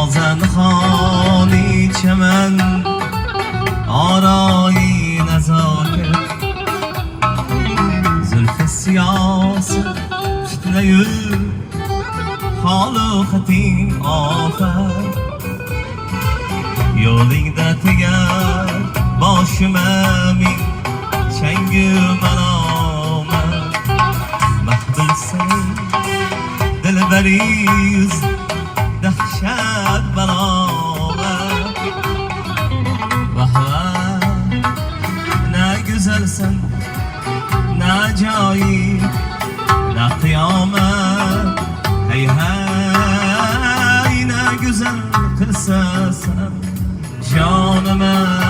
نازن خانی چمن آرایی نزاکت زلف سیاست فتنه حال و خطین آفر یولیده تگر باشممی چنگ من آمد محبل سری دلبریز دهشت برآمد وحوه نه گزلسن نه جایی نه قیامت هی هی نه گزل قصصن جان من